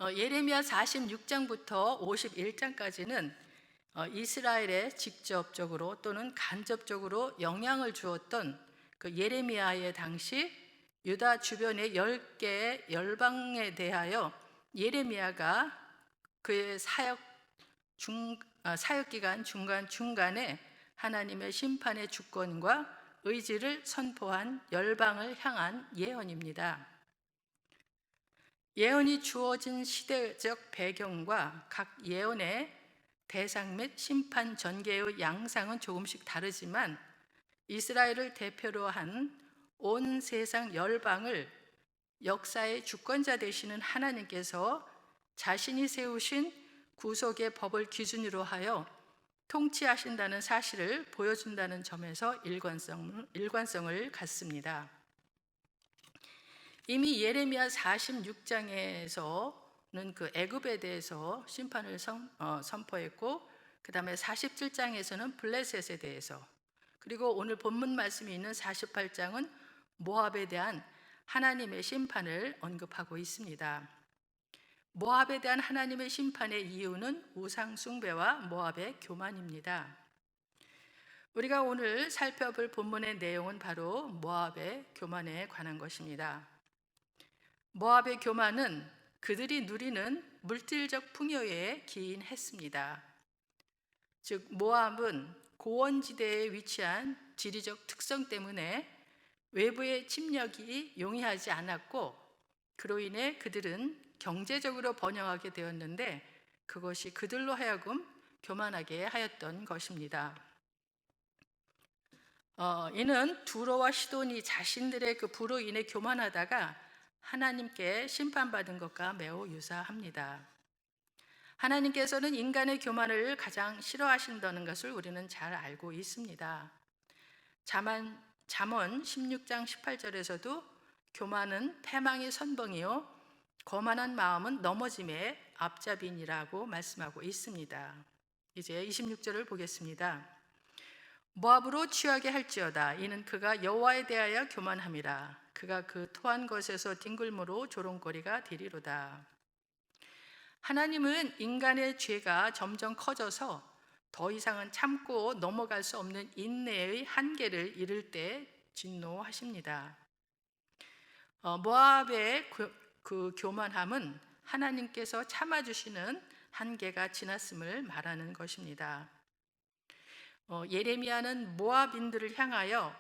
예레미야 46장부터 51장까지는 이스라엘에 직접적으로 또는 간접적으로 영향을 주었던 그 예레미야의 당시 유다 주변의 10개의 열방에 대하여 예레미야가 그의 사역 기간 중간에 하나님의 심판의 주권과 의지를 선포한 열방을 향한 예언입니다. 예언이 주어진 시대적 배경과 각 예언의 대상 및 심판 전개의 양상은 조금씩 다르지만 이스라엘을 대표로 한 온 세상 열방을 역사의 주권자 되시는 하나님께서 자신이 세우신 구속의 법을 기준으로 하여 통치하신다는 사실을 보여준다는 점에서 일관성을 갖습니다. 이미 예레미야 46장에서는 그 애굽에 대해서 심판을 선포했고, 그 다음에 47장에서는 블레셋에 대해서, 그리고 오늘 본문 말씀이 있는 48장은 모압에 대한 하나님의 심판을 언급하고 있습니다. 모압에 대한 하나님의 심판의 이유는 우상 숭배와 모압의 교만입니다. 우리가 오늘 살펴볼 본문의 내용은 바로 모압의 교만에 관한 것입니다. 모압의 교만은 그들이 누리는 물질적 풍요에 기인했습니다. 즉 모압은 고원지대에 위치한 지리적 특성 때문에 외부의 침략이 용이하지 않았고, 그로 인해 그들은 경제적으로 번영하게 되었는데 그것이 그들로 하여금 교만하게 하였던 것입니다. 이는 두로와 시돈이 자신들의 그 부로 인해 교만하다가 하나님께 심판받은 것과 매우 유사합니다. 하나님께서는 인간의 교만을 가장 싫어하신다는 것을 우리는 잘 알고 있습니다. 잠언 16장 18절에서도 교만은 패망의 선봉이요 거만한 마음은 넘어짐의 앞잡이니라고 말씀하고 있습니다. 이제 26절을 보겠습니다. 모압으로 취하게 할지어다. 이는 그가 여호와에 대하여 교만함이라. 그가 그 토한 것에서 뒹굴므로 조롱거리가 되리로다. 하나님은 인간의 죄가 점점 커져서 더 이상은 참고 넘어갈 수 없는 인내의 한계를 이룰 때 진노하십니다. 모압의 그 교만함은 하나님께서 참아주시는 한계가 지났음을 말하는 것입니다. 예레미야는 모압인들을 향하여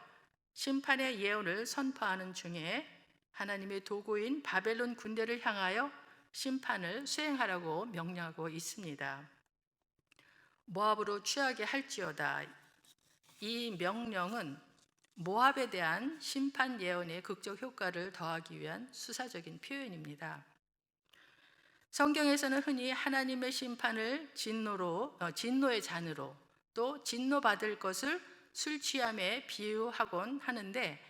심판의 예언을 선포하는 중에 하나님의 도구인 바벨론 군대를 향하여 심판을 수행하라고 명령하고 있습니다. 모압으로 취하게 할지어다. 이 명령은 모압에 대한 심판 예언의 극적 효과를 더하기 위한 수사적인 표현입니다. 성경에서는 흔히 하나님의 심판을 진노의 잔으로, 또 진노받을 것을 술 취함에 비유하곤 하는데,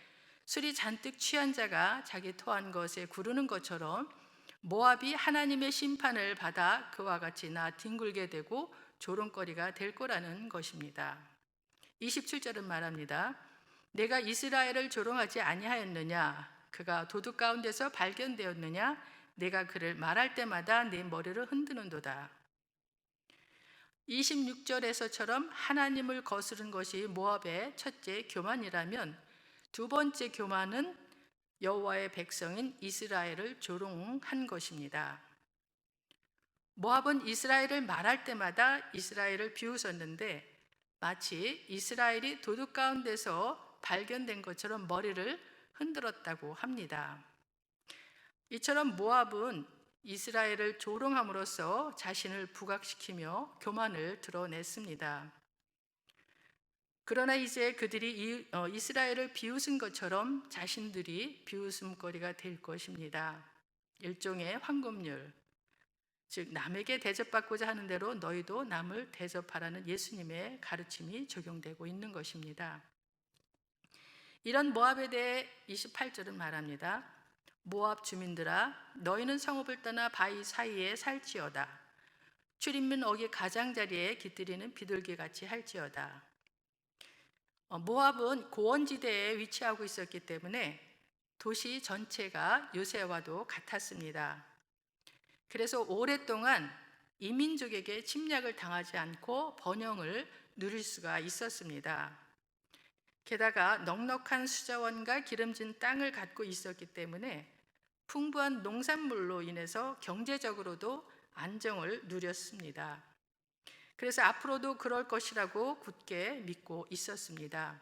술이 잔뜩 취한 자가 자기 토한 것에 구르는 것처럼 모압이 하나님의 심판을 받아 그와 같이 뒹굴게 되고 조롱거리가 될 거라는 것입니다. 27절은 말합니다. 내가 이스라엘을 조롱하지 아니하였느냐? 그가 도둑 가운데서 발견되었느냐? 내가 그를 말할 때마다 내 머리를 흔드는도다. 26절에서처럼 하나님을 거스른 것이 모압의 첫째 교만이라면, 두 번째 교만은 여호와의 백성인 이스라엘을 조롱한 것입니다. 모압은 이스라엘을 말할 때마다 이스라엘을 비웃었는데 마치 이스라엘이 도둑 가운데서 발견된 것처럼 머리를 흔들었다고 합니다. 이처럼 모압은 이스라엘을 조롱함으로써 자신을 부각시키며 교만을 드러냈습니다. 그러나 이제 그들이 이스라엘을 비웃은 것처럼 자신들이 비웃음거리가 될 것입니다. 일종의 황금률, 즉 남에게 대접받고자 하는 대로 너희도 남을 대접하라는 예수님의 가르침이 적용되고 있는 것입니다. 이런 모압에 대해 28절은 말합니다. 모압 주민들아, 너희는 성읍을 떠나 바위 사이에 살지어다. 출입문 어기 가장자리에 깃들이는 비둘기같이 할지어다. 모압은 고원지대에 위치하고 있었기 때문에 도시 전체가 요새와도 같았습니다. 그래서 오랫동안 이민족에게 침략을 당하지 않고 번영을 누릴 수가 있었습니다. 게다가 넉넉한 수자원과 기름진 땅을 갖고 있었기 때문에 풍부한 농산물로 인해서 경제적으로도 안정을 누렸습니다. 그래서 앞으로도 그럴 것이라고 굳게 믿고 있었습니다.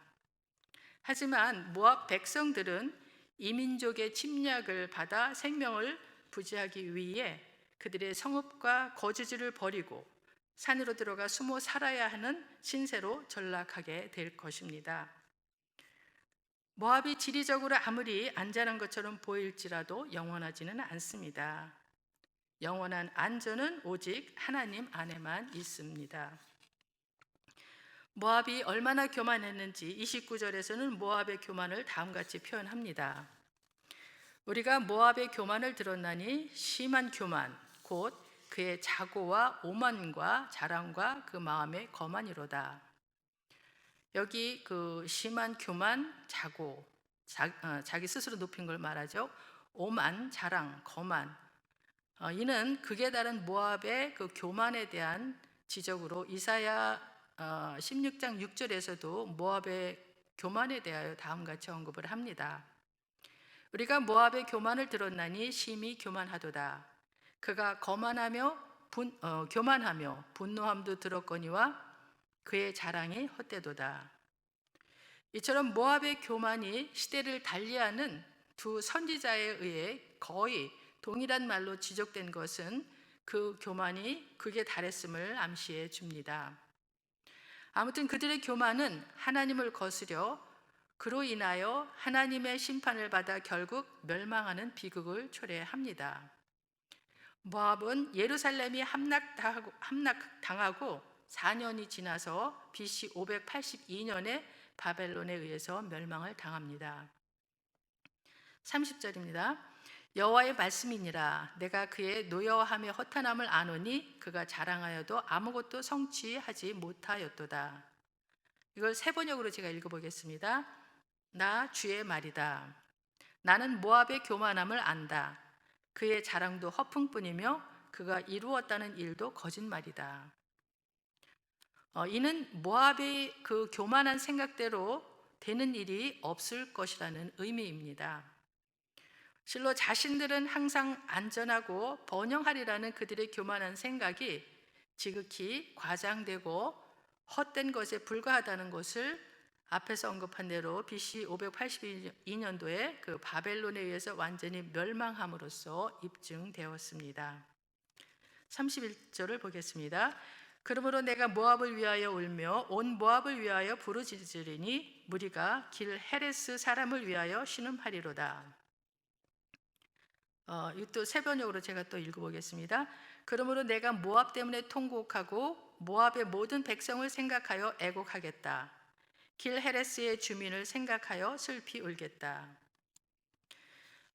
하지만 모압 백성들은 이민족의 침략을 받아 생명을 부지하기 위해 그들의 성읍과 거주지를 버리고 산으로 들어가 숨어 살아야 하는 신세로 전락하게 될 것입니다. 모압이 지리적으로 아무리 안전한 것처럼 보일지라도 영원하지는 않습니다. 영원한 안전은 오직 하나님 안에만 있습니다. 모압이 얼마나 교만했는지 29절에서는 모압의 교만을 다음같이 표현합니다. 우리가 모압의 교만을 들었나니 심한 교만 곧 그의 자고와 오만과 자랑과 그 마음의 거만이로다. 여기 그 심한 교만, 자고, 자기 스스로 높인 걸 말하죠. 오만, 자랑, 거만. 이는 극에 달한 모압의 그 교만에 대한 지적으로 이사야 16장 6절에서도 모압의 교만에 대하여 다음같이 언급을 합니다. 우리가 모압의 교만을 들었나니 심히 교만하도다. 그가 교만하며 분노함도 들었거니와 그의 자랑이 헛되도다. 이처럼 모압의 교만이 시대를 달리하는 두 선지자에 의해 거의 동일한 말로 지적된 것은 그 교만이 극에 달했음을 암시해 줍니다. 아무튼 그들의 교만은 하나님을 거스려 그로 인하여 하나님의 심판을 받아 결국 멸망하는 비극을 초래합니다. 모압은 예루살렘이 함락당하고 4년이 지나서 BC 582년에 바벨론에 의해서 멸망을 당합니다. 30절입니다. 여호와의 말씀이니라. 내가 그의 노여함의 허탄함을 아노니 그가 자랑하여도 아무것도 성취하지 못하였도다. 이걸 세 번역으로 제가 읽어보겠습니다. 나 주의 말이다. 나는 모압의 교만함을 안다. 그의 자랑도 허풍뿐이며 그가 이루었다는 일도 거짓말이다. 이는 모압의 그 교만한 생각대로 되는 일이 없을 것이라는 의미입니다. 실로 자신들은 항상 안전하고 번영하리라는 그들의 교만한 생각이 지극히 과장되고 헛된 것에 불과하다는 것을 앞에서 언급한 대로 BC 582년도에 그 바벨론에 의해서 완전히 멸망함으로써 입증되었습니다. 31절을 보겠습니다. 그러므로 내가 모압을 위하여 울며 온 모압을 위하여 부르짖으리니 무리가 길 헤레스 사람을 위하여 신음하리로다. 이것도 세 번역으로 제가 또 읽어보겠습니다. 그러므로 내가 모압 때문에 통곡하고 모압의 모든 백성을 생각하여 애곡하겠다. 길 헤레스의 주민을 생각하여 슬피 울겠다.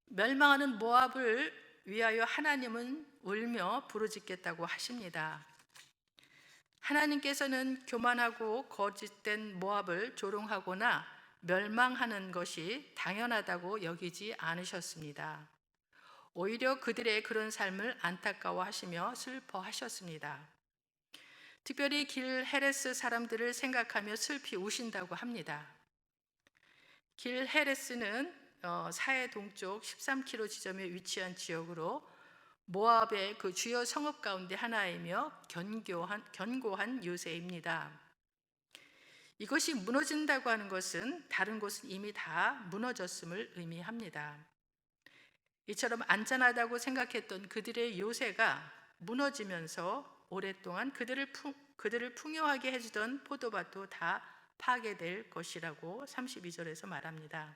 멸망하는 모압을 위하여 하나님은 울며 부르짖겠다고 하십니다. 하나님께서는 교만하고 거짓된 모압을 조롱하거나 멸망하는 것이 당연하다고 여기지 않으셨습니다. 오히려 그들의 그런 삶을 안타까워하시며 슬퍼하셨습니다. 특별히 길 헤레스 사람들을 생각하며 슬피 우신다고 합니다. 길 헤레스는 사해 동쪽 13km 지점에 위치한 지역으로 모압의 그 주요 성읍 가운데 하나이며 견고한 요새입니다. 이것이 무너진다고 하는 것은 다른 곳은 이미 다 무너졌음을 의미합니다. 이처럼 안전하다고 생각했던 그들의 요새가 무너지면서 오랫동안 그들을 풍요하게 해주던 포도밭도 다 파괴될 것이라고 32절에서 말합니다.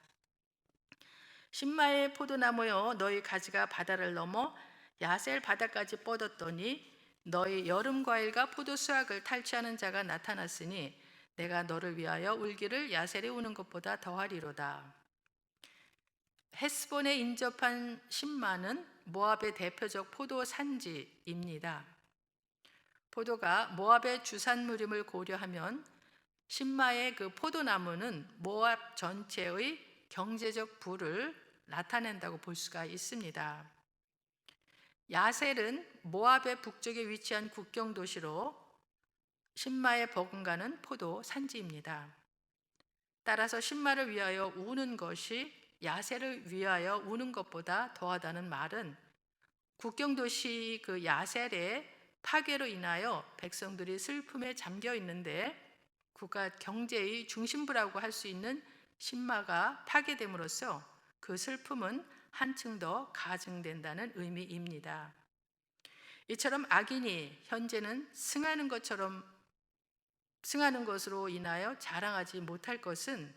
신마의 포도나무여 너희 가지가 바다를 넘어 야셀 바다까지 뻗었더니 너희 여름 과일과 포도 수확을 탈취하는 자가 나타났으니 내가 너를 위하여 울기를 야셀이 우는 것보다 더하리로다. 헤스본에 인접한 신마는 모압의 대표적 포도 산지입니다. 포도가 모압의 주산물임을 고려하면 신마의 그 포도나무는 모압 전체의 경제적 부를 나타낸다고 볼 수가 있습니다. 야셀은 모압의 북쪽에 위치한 국경 도시로 신마에 버금가는 포도 산지입니다. 따라서 신마를 위하여 우는 것이 야셀을 위하여 우는 것보다 더하다는 말은 국경 도시 그 야셀의 파괴로 인하여 백성들이 슬픔에 잠겨 있는데 국가 경제의 중심부라고 할 수 있는 신마가 파괴됨으로써 그 슬픔은 한층 더 가중된다는 의미입니다. 이처럼 악인이 현재는 승하는 것으로 인하여 자랑하지 못할 것은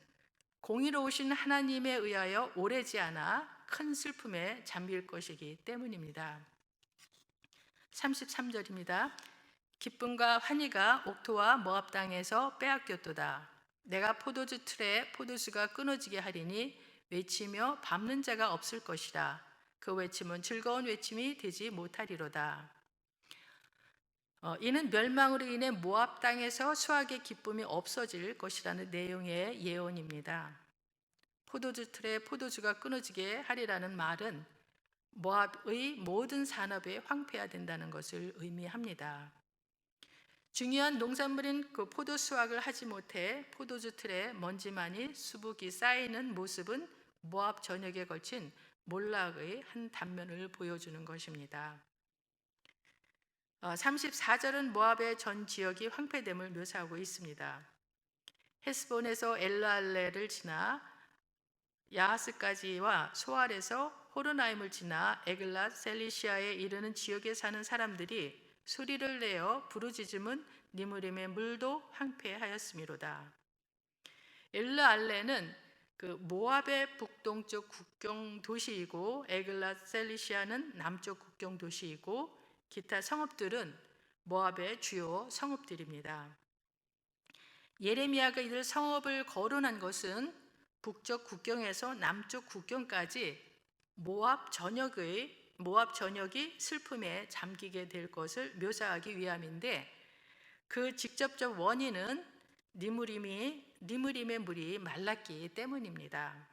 공의로우신 하나님에 의하여 오래지 않아 큰 슬픔에 잠길 것이기 때문입니다. 33절입니다. 기쁨과 환희가 옥토와 모압 땅에서 빼앗겼도다. 내가 포도주 틀에 포도주가 끊어지게 하리니 외치며 밟는 자가 없을 것이라. 그 외침은 즐거운 외침이 되지 못하리로다. 이는 멸망으로 인해 모압 땅에서 수확의 기쁨이 없어질 것이라는 내용의 예언입니다. 포도주 틀에 포도주가 끊어지게 하리라는 말은 모압의 모든 산업이 황폐화된다는 것을 의미합니다. 중요한 농산물인 그 포도 수확을 하지 못해 포도주 틀에 먼지만이 수북이 쌓이는 모습은 모압 전역에 걸친 몰락의 한 단면을 보여주는 것입니다. 34절은 모압의 전 지역이 황폐됨을 묘사하고 있습니다. 헤스본에서 엘르알레를 지나 야하스까지와 소알에서 호르나임을 지나 에글랏 셀리시아에 이르는 지역에 사는 사람들이 소리를 내어 부르짖음은 니무림의 물도 황폐하였음이로다. 엘르알레는 그 모압의 북동쪽 국경 도시이고 에글랏 셀리시아는 남쪽 국경 도시이고 기타 성읍들은 모압의 주요 성읍들입니다. 예레미야가 이들 성읍을 거론한 것은 북쪽 국경에서 남쪽 국경까지 모압 전역이 슬픔에 잠기게 될 것을 묘사하기 위함인데 그 직접적 원인은 니무림의 물이 말랐기 때문입니다.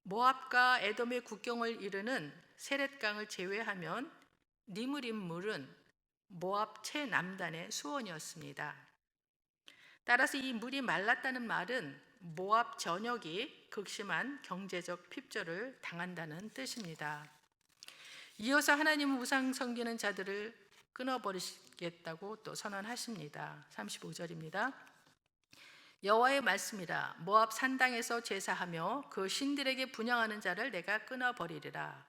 모압과 에돔의 국경을 이르는 세렛강을 제외하면 니무림 물은 모압 최남단의 수원이었습니다. 따라서 이 물이 말랐다는 말은 모압 전역이 극심한 경제적 핍절을 당한다는 뜻입니다. 이어서 하나님은 우상 섬기는 자들을 끊어버리겠다고 또 선언하십니다. 35절입니다. 여호와의 말씀이라. 모압 산당에서 제사하며 그 신들에게 분향하는 자를 내가 끊어버리리라.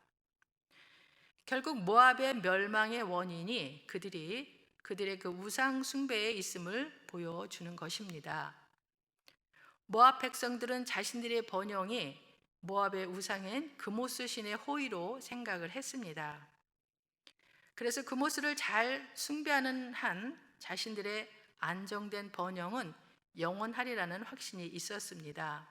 결국 모압의 멸망의 원인이 그들의 그 우상 숭배에 있음을 보여주는 것입니다. 모압 백성들은 자신들의 번영이 모압의 우상인 그모스 신의 호의로 생각을 했습니다. 그래서 그모스를 잘 숭배하는 한 자신들의 안정된 번영은 영원하리라는 확신이 있었습니다.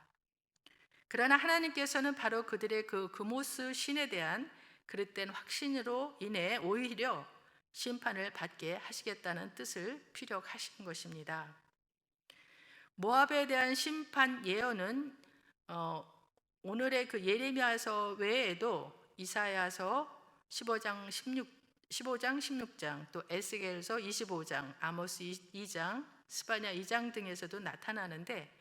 그러나 하나님께서는 바로 그들의 그 그모스 신에 대한 그릇된 확신으로 인해 오히려 심판을 받게 하시겠다는 뜻을 피력하신 것입니다. 모압에 대한 심판 예언은 오늘의 그 예레미야서 외에도 이사야서 15장 16장, 또 에스겔서 25장, 아모스 2장, 스바냐 2장 등에서도 나타나는데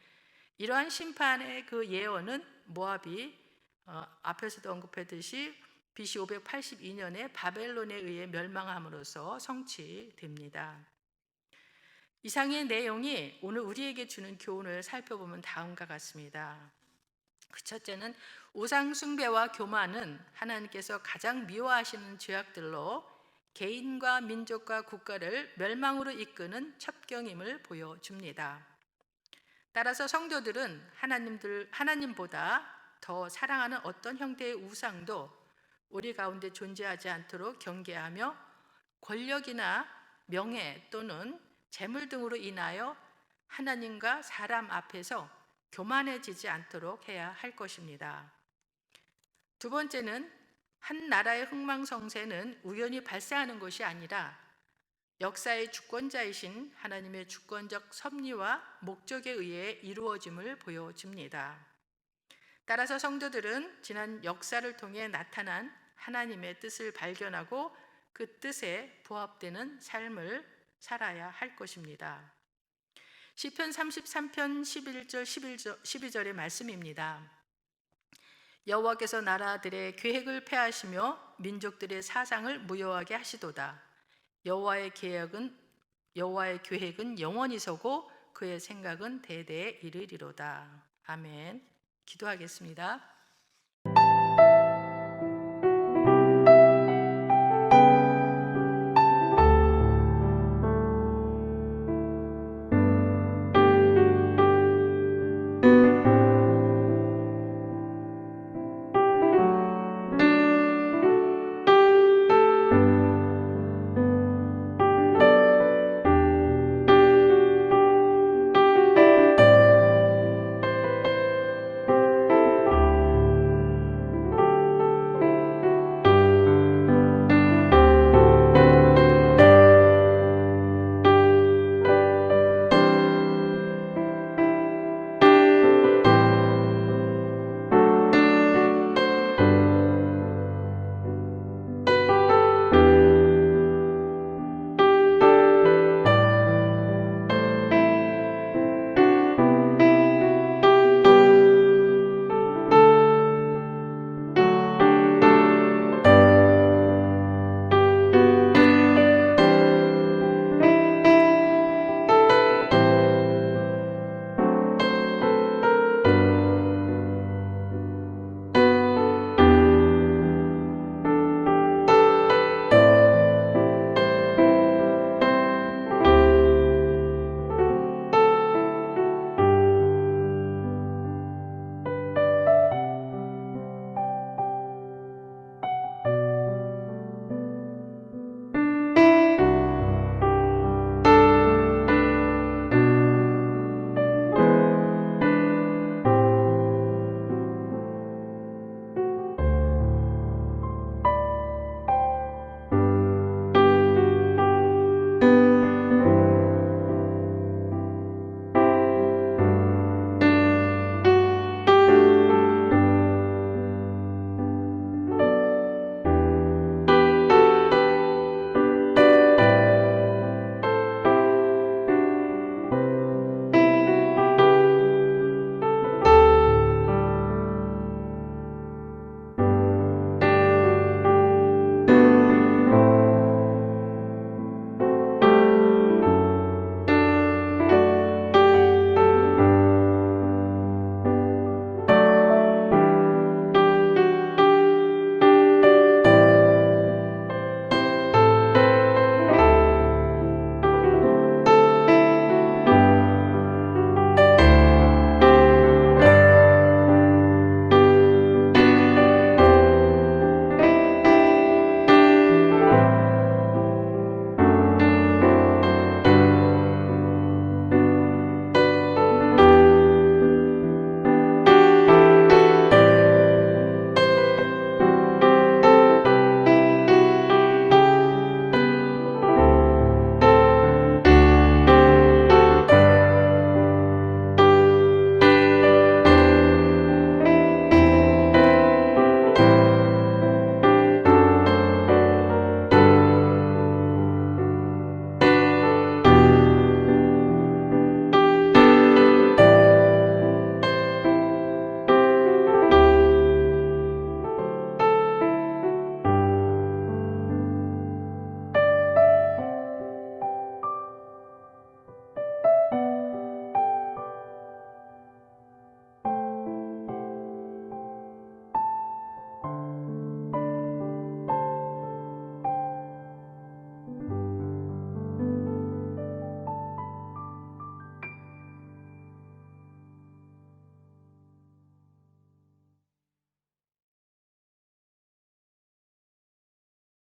이러한 심판의 그 예언은 모압이 앞에서도 언급했듯이 BC 582년에 바벨론에 의해 멸망함으로써 성취됩니다. 이상의 내용이 오늘 우리에게 주는 교훈을 살펴보면 다음과 같습니다. 그 첫째는 우상 숭배와 교만은 하나님께서 가장 미워하시는 죄악들로 개인과 민족과 국가를 멸망으로 이끄는 첩경임을 보여줍니다. 따라서 성도들은 하나님보다 더 사랑하는 어떤 형태의 우상도 우리 가운데 존재하지 않도록 경계하며 권력이나 명예 또는 재물 등으로 인하여 하나님과 사람 앞에서 교만해지지 않도록 해야 할 것입니다. 두 번째는 한 나라의 흥망성쇠는 우연히 발생하는 것이 아니라 역사의 주권자이신 하나님의 주권적 섭리와 목적에 의해 이루어짐을 보여줍니다. 따라서 성도들은 지난 역사를 통해 나타난 하나님의 뜻을 발견하고 그 뜻에 부합되는 삶을 살아야 할 것입니다. 시편 33편 11절 12절의 말씀입니다. 여호와께서 나라들의 계획을 폐하시며 민족들의 사상을 무효하게 하시도다. 여호와의 계획은 영원히 서고 그의 생각은 대대에 이르리로다. 아멘. 기도하겠습니다.